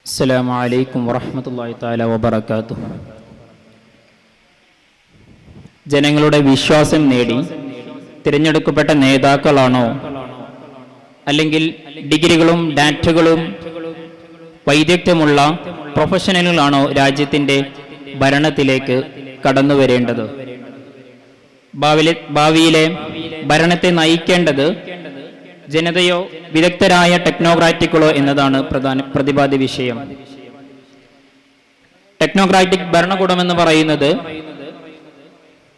അസ്സലാമു അലൈക്കും വറഹ്മത്തുള്ളാഹി തആല വബറകാതുഹു. ജനങ്ങളുടെ വിശ്വാസം നേടി തിരഞ്ഞെടുക്കപ്പെട്ട നേതാക്കളാണോ അല്ലെങ്കിൽ ഡിഗ്രികളും ഡാറ്റകളും വൈദഗ്ധ്യമുള്ള പ്രൊഫഷണലുകളാണോ രാജ്യത്തിൻ്റെ ഭരണത്തിലേക്ക് കടന്നു വരേണ്ടത്? ഭാവിയിലെ ഭരണത്തെ നയിക്കേണ്ടത് ജനതയോ വിദഗ്ധരായ ടെക്നോക്രാറ്റുകളോ എന്നതാണ് പ്രതിപാദ്യ വിഷയം. ടെക്നോക്രാറ്റിക് ഭരണകൂടം എന്ന് പറയുന്നത്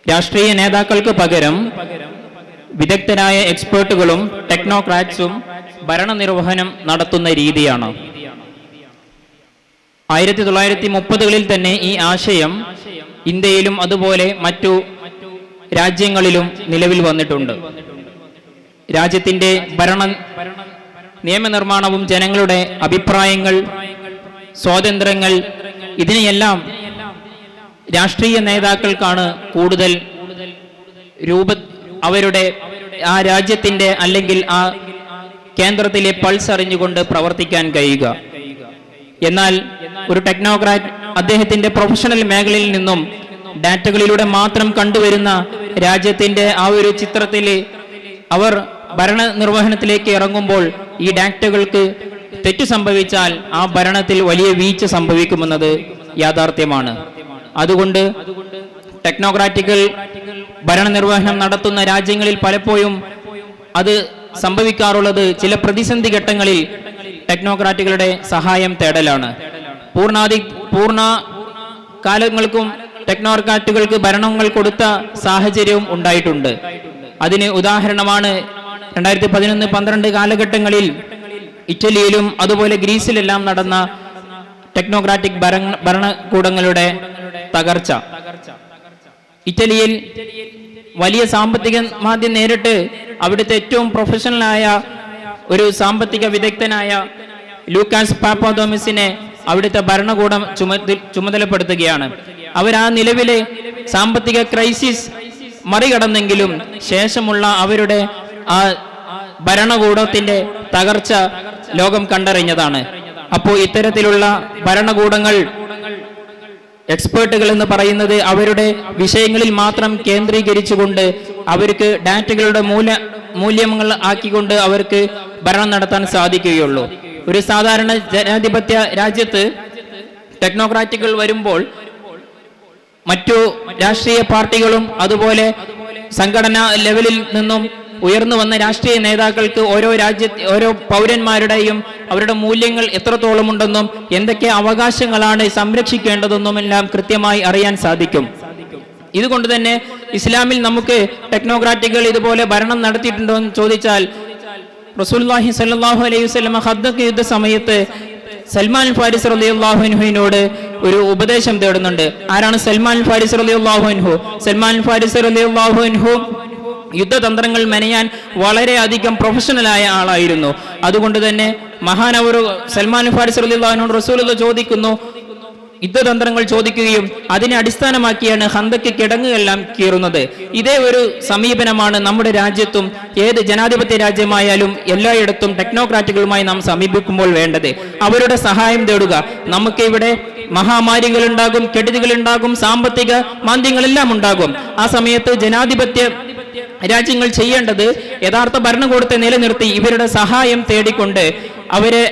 രാഷ്ട്രീയ നേതാക്കൾക്ക് പകരം വിദഗ്ധരായ എക്സ്പേർട്ടുകളും ടെക്നോക്രാറ്റ്സും ഭരണനിർവഹണം നടത്തുന്ന രീതിയാണ്. 1930കളിൽ തന്നെ ഈ ആശയം ഇന്ത്യയിലും അതുപോലെ മറ്റു രാജ്യങ്ങളിലും നിലവിൽ വന്നിട്ടുണ്ട്. രാജ്യത്തിൻ്റെ നിയമനിർമ്മാണവും ജനങ്ങളുടെ അഭിപ്രായങ്ങൾ, സ്വാതന്ത്ര്യങ്ങൾ, ഇതിനെയെല്ലാം രാഷ്ട്രീയ നേതാക്കൾക്കാണ് കൂടുതൽ അവരുടെ ആ രാജ്യത്തിൻ്റെ അല്ലെങ്കിൽ ആ കേന്ദ്രത്തിലെ പൾസ് അറിഞ്ഞുകൊണ്ട് പ്രവർത്തിക്കാൻ കഴിയുക. എന്നാൽ ഒരു ടെക്നോക്രാറ്റ് അദ്ദേഹത്തിൻ്റെ പ്രൊഫഷണൽ മേഖലയിൽ നിന്നും ഡാറ്റകളിലൂടെ മാത്രം കണ്ടുവരുന്ന രാജ്യത്തിൻ്റെ ആ ഒരു ചിത്രത്തിൽ അവർ ഭരണനിർവഹണത്തിലേക്ക് ഇറങ്ങുമ്പോൾ ഈ ഡാറ്റകൾക്ക് തെറ്റു സംഭവിച്ചാൽ ആ ഭരണത്തിൽ വലിയ വീഴ്ച സംഭവിക്കുമെന്നത് യാഥാർത്ഥ്യമാണ്. അതുകൊണ്ട് ടെക്നോക്രാറ്റുകൾ ഭരണനിർവഹണം നടത്തുന്ന രാജ്യങ്ങളിൽ പലപ്പോഴും അത് സംഭവിക്കാറുള്ളത് ചില പ്രതിസന്ധി ഘട്ടങ്ങളിൽ ടെക്നോക്രാറ്റുകളുടെ സഹായം തേടലാണ്. പൂർണ്ണ കാലങ്ങൾക്കും ടെക്നോക്രാറ്റുകൾക്ക് ഭരണങ്ങൾ കൊടുത്ത സാഹചര്യവും ഉണ്ടായിട്ടുണ്ട്. അതിന് ഉദാഹരണമാണ് 2011-12 കാലഘട്ടങ്ങളിൽ ഇറ്റലിയിലും അതുപോലെ ഗ്രീസിലെല്ലാം നടന്ന ടെക്നോക്രാറ്റിക് ഭരണകൂടങ്ങളുടെ തകർച്ച. ഇറ്റലിയിൽ വലിയ സാമ്പത്തിക മാന്ദ്യം നേരിട്ട് അവിടുത്തെ ഏറ്റവും പ്രൊഫഷണലായ ഒരു സാമ്പത്തിക വിദഗ്ധനായ ലൂക്കാസ് പാപ്പാദോമിസിനെ അവിടുത്തെ ഭരണകൂടം ചുമതലപ്പെടുത്തുകയാണ്. അവർ ആ നിലവിലെ സാമ്പത്തിക ക്രൈസിസ് മറികടന്നെങ്കിലും ശേഷമുള്ള അവരുടെ ആ ഭരണകൂടത്തിന്റെ തകർച്ച ലോകം കണ്ടറിഞ്ഞതാണ്. അപ്പോൾ ഇത്തരത്തിലുള്ള ഭരണകൂടങ്ങൾ, എക്സ്പേർട്ടുകൾ എന്ന് പറയുന്നത് അവരുടെ വിഷയങ്ങളിൽ മാത്രം കേന്ദ്രീകരിച്ചുകൊണ്ട് അവർക്ക് ഡാറ്റകളുടെ മൂല്യങ്ങൾ ആക്കിക്കൊണ്ട് അവർക്ക് ഭരണം നടത്താൻ സാധിക്കുകയുള്ളൂ. ഒരു സാധാരണ ജനാധിപത്യ രാജ്യത്ത് ടെക്നോക്രാറ്റുകൾ വരുമ്പോൾ മറ്റു രാഷ്ട്രീയ പാർട്ടികളും അതുപോലെ സംഘടനാ ലെവലിൽ നിന്നും ഉയർന്നു വന്ന രാഷ്ട്രീയ നേതാക്കൾക്ക് ഓരോ പൗരന്മാരുടെയും അവരുടെ മൂല്യങ്ങൾ എത്രത്തോളം ഉണ്ടെന്നും എന്തൊക്കെ അവകാശങ്ങളാണ് സംരക്ഷിക്കേണ്ടതെന്നുമെല്ലാം കൃത്യമായി അറിയാൻ സാധിക്കും. ഇതുകൊണ്ട് തന്നെ ഇസ്ലാമിൽ നമുക്ക് ടെക്നോക്രാറ്റുകൾ ഇതുപോലെ ഭരണം നടത്തിയിട്ടുണ്ടോ എന്ന് ചോദിച്ചാൽ റസൂലുള്ളാഹി സ്വല്ലല്ലാഹു അലൈഹി വസല്ലം ഖദ്ദഖ് യുദ്ധ സമയത്ത് സൽമാൻ ഫാരിസ് റളിയല്ലാഹു അൻഹുവിനോട് ഒരു ഉപദേശം തേടുന്നുണ്ട്. ആരാണ് സൽമാൻ ഫാരിസ് റളിയല്ലാഹു അൻഹു? സൽമാൻ ഫാരിസ് റളിയല്ലാഹു അൻഹു യുദ്ധതന്ത്രങ്ങൾ മെനയാൻ വളരെയധികം പ്രൊഫഷണലായ ആളായിരുന്നു. അതുകൊണ്ട് തന്നെ മഹാനവർ സൽമാൻ ഫാരിസ് റളിയല്ലാഹു അൻഹു റസൂലുള്ളാഹി ചോദിക്കുന്നു, യുദ്ധതന്ത്രങ്ങൾ ചോദിക്കുകയും അതിനെ അടിസ്ഥാനമാക്കിയാണ് ഖന്തക്ക് കിടങ്ങുകളെല്ലാം കീറുന്നത്. ഇതേ ഒരു സമീപനമാണ് നമ്മുടെ രാജ്യത്തും ഏത് ജനാധിപത്യ രാജ്യമായാലും എല്ലായിടത്തും ടെക്നോക്രാറ്റുകളുമായി നാം സമീപിക്കുമ്പോൾ വേണ്ടത്. അവരുടെ സഹായം തേടുക. നമുക്ക് ഇവിടെ മഹാമാരികൾ ഉണ്ടാകും, കെടുതികൾ ഉണ്ടാകും, സാമ്പത്തിക മാന്ദ്യങ്ങളെല്ലാം ഉണ്ടാകും. ആ സമയത്ത് ജനാധിപത്യ രാജ്യങ്ങൾ ചെയ്യേണ്ടത് യഥാർത്ഥ ഭരണകൂടത്തെ നിലനിർത്തി ഇവരുടെ സഹായം തേടിക്കൊണ്ട് അവരെ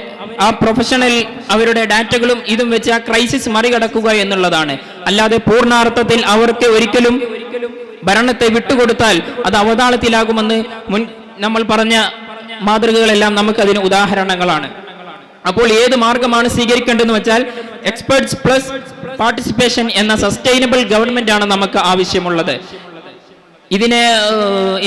ആ പ്രൊഫഷണൽ അവരുടെ ഡാറ്റകളും ഇതും വെച്ച് ആ ക്രൈസിസ് മറികടക്കുക എന്നുള്ളതാണ്. അല്ലാതെ പൂർണ്ണാർത്ഥത്തിൽ അവർക്ക് ഒരിക്കലും ഭരണത്തെ വിട്ടുകൊടുത്താൽ അത് അവതാളത്തിലാകുമെന്ന് നമ്മൾ പറഞ്ഞ മാതൃകകളെല്ലാം നമുക്കതിന് ഉദാഹരണങ്ങളാണ്. അപ്പോൾ ഏത് മാർഗമാണ് സ്വീകരിക്കേണ്ടതെന്ന് വെച്ചാൽ എക്സ്പേർട്സ് പ്ലസ് പാർട്ടിസിപ്പേഷൻ എന്ന സസ്റ്റൈനബിൾ ഗവൺമെന്റ് ആണ് നമുക്ക് ആവശ്യമുള്ളത്. ഇതിനെ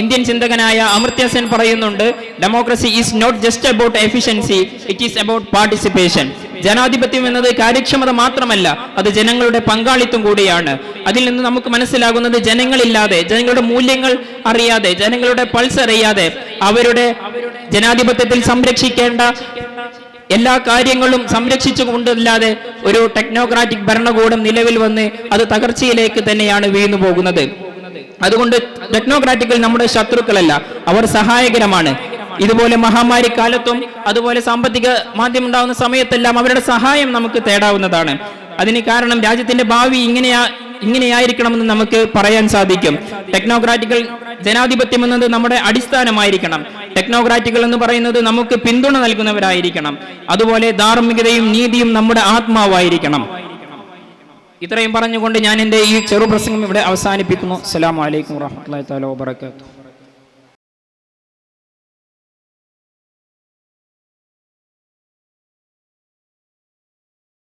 ഇന്ത്യൻ ചിന്തകനായ അമർത്യ സെൻ പറയുന്നുണ്ട്, democracy is not just about efficiency, it is about participation. ജനാധിപത്യം എന്നത് കാര്യക്ഷമത മാത്രമല്ല, അത് ജനങ്ങളുടെ പങ്കാളിത്തം കൂടിയാണ്. അതിൽ നിന്ന് നമുക്ക് മനസ്സിലാകുന്നത് ജനങ്ങളില്ലാതെ, ജനങ്ങളുടെ മൂല്യങ്ങൾ അറിയാതെ, ജനങ്ങളുടെ പൾസ് അറിയാതെ അവരുടെ ജനാധിപത്യത്തിൽ സംരക്ഷിക്കേണ്ട എല്ലാ കാര്യങ്ങളും സംരക്ഷിച്ചുകൊണ്ടല്ലാതെ ഒരു ടെക്നോക്രാറ്റിക് ഭരണകൂടം നിലവിൽ വന്ന് അത് തകർച്ചയിലേക്ക് തന്നെയാണ് വീണു പോകുന്നത്. അതുകൊണ്ട് ടെക്നോക്രാറ്റുകൾ നമ്മുടെ ശത്രുക്കളല്ല, അവർ സഹായകരമാണ്. ഇതുപോലെ മഹാമാരി കാലത്തും അതുപോലെ സാമ്പത്തിക മാന്ദ്യം ഉണ്ടാകുന്ന സമയത്തെല്ലാം അവരുടെ സഹായം നമുക്ക് തേടാവുന്നതാണ്. അതിന് കാരണം രാജ്യത്തിന്റെ ഭാവി ഇങ്ങനെയായിരിക്കണമെന്ന് നമുക്ക് പറയാൻ സാധിക്കും. ടെക്നോക്രാറ്റിക്കൽ ജനാധിപത്യം എന്നത് നമ്മുടെ അടിസ്ഥാനമായിരിക്കണം. ടെക്നോക്രാറ്റുകൾ എന്ന് പറയുന്നത് നമുക്ക് പിന്തുണ നൽകുന്നവരായിരിക്കണം. അതുപോലെ ധാർമ്മികതയും നീതിയും നമ്മുടെ ആത്മാവായിരിക്കണം. ഇത്രയും പറഞ്ഞുകൊണ്ട് ഞാൻ എൻ്റെ ഈ ചെറുപ്രസംഗം ഇവിടെ അവസാനിപ്പിക്കുന്നു. അസ്സലാമു അലൈക്കും വറഹ്മത്തുള്ളാഹി തആല വബറകാതുഹു.